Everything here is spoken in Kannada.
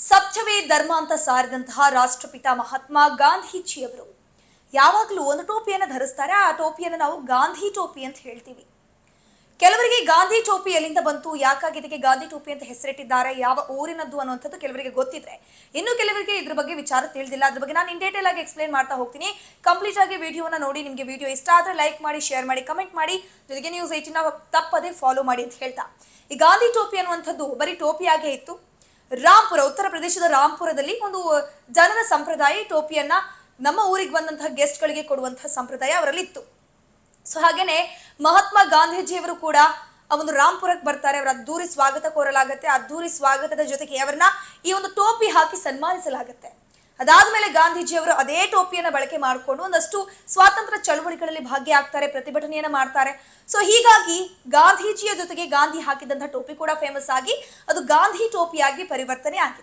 ಸತ್ಯವೇ ಧರ್ಮ ಅಂತ ಸಾರಿದಂತಹ ರಾಷ್ಟ್ರಪಿತ ಮಹಾತ್ಮ ಗಾಂಧೀಜಿಯವರು ಯಾವಾಗಲೂ ಒಂದು ಟೋಪಿಯನ್ನು ಧರಿಸ್ತಾರೆ. ಆ ಟೋಪಿಯನ್ನು ನಾವು ಗಾಂಧಿ ಟೋಪಿ ಅಂತ ಹೇಳ್ತೀವಿ. ಕೆಲವರಿಗೆ ಗಾಂಧಿ ಟೋಪಿ ಎಲ್ಲಿಂದ ಬಂತು, ಯಾಕಾಗಿ ಇದಕ್ಕೆ ಗಾಂಧಿ ಟೋಪಿ ಅಂತ ಹೆಸರಿಟ್ಟಿದ್ದಾರೆ, ಯಾವ ಊರಿನದ್ದು ಅನ್ನುವಂಥದ್ದು ಕೆಲವರಿಗೆ ಗೊತ್ತಿದ್ರೆ, ಇನ್ನು ಕೆಲವರಿಗೆ ಇದ್ರ ಬಗ್ಗೆ ವಿಚಾರ ತಿಳಿದಿಲ್ಲ. ಅದ್ರ ಬಗ್ಗೆ ನಾನು ಇನ್ ಡೀಟೇಲ್ ಆಗಿ ಎಕ್ಸ್ಪ್ಲೇನ್ ಮಾಡ್ತಾ ಹೋಗ್ತೀನಿ. ಕಂಪ್ಲೀಟ್ ಆಗಿ ವಿಡಿಯೋನ ನೋಡಿ. ನಿಮಗೆ ವಿಡಿಯೋ ಇಷ್ಟ ಆದ್ರೆ ಲೈಕ್ ಮಾಡಿ, ಶೇರ್ ಮಾಡಿ, ಕಮೆಂಟ್ ಮಾಡಿ, ಜೊತೆಗೆ ನ್ಯೂಸ್ 18 ತಪ್ಪದೇ ಫಾಲೋ ಮಾಡಿ ಅಂತ ಹೇಳ್ತಾ, ಈ ಗಾಂಧಿ ಟೋಪಿ ಅನ್ನುವಂಥದ್ದು ಬರೀ ಟೋಪಿಯಾಗೇ ಇತ್ತು. ರಾಂಪುರ, ಉತ್ತರ ಪ್ರದೇಶದ ರಾಂಪುರದಲ್ಲಿ ಒಂದು ಜನರ ಸಂಪ್ರದಾಯ, ಟೋಪಿಯನ್ನ ನಮ್ಮ ಊರಿಗೆ ಬಂದಂತಹ ಗೆಸ್ಟ್ ಗಳಿಗೆ ಕೊಡುವಂತಹ ಸಂಪ್ರದಾಯ ಅವರಲ್ಲಿ ಇತ್ತು. ಸೊ ಹಾಗೇನೆ ಮಹಾತ್ಮ ಗಾಂಧೀಜಿಯವರು ಕೂಡ ಆ ಒಂದು ರಾಂಪುರಕ್ಕೆ ಬರ್ತಾರೆ. ಅವರ ಅದ್ದೂರಿ ಸ್ವಾಗತ ಕೋರಲಾಗುತ್ತೆ. ಅದ್ದೂರಿ ಸ್ವಾಗತದ ಜೊತೆಗೆ ಅವರನ್ನ ಈ ಒಂದು ಟೋಪಿ ಹಾಕಿ ಸನ್ಮಾನಿಸಲಾಗುತ್ತೆ. ಅದಾದ್ಮೇಲೆ ಗಾಂಧೀಜಿಯವರು ಅದೇ ಟೋಪಿಯನ್ನ ಬಳಕೆ ಮಾಡಿಕೊಂಡು ಒಂದಷ್ಟು ಸ್ವಾತಂತ್ರ್ಯ ಚಳವಳಿಗಳಲ್ಲಿ ಭಾಗಿಯಾಗ್ತಾರೆ, ಪ್ರತಿಭಟನೆಯನ್ನ ಮಾಡ್ತಾರೆ. ಸೊ ಹೀಗಾಗಿ ಗಾಂಧೀಜಿಯ ಜೊತೆಗೆ ಗಾಂಧಿ ಹಾಕಿದಂತಹ ಟೋಪಿ ಕೂಡ ಫೇಮಸ್ ಆಗಿ ಅದು ಗಾಂಧಿ ಟೋಪಿಯಾಗಿ ಪರಿವರ್ತನೆ ಆಗಿದೆ.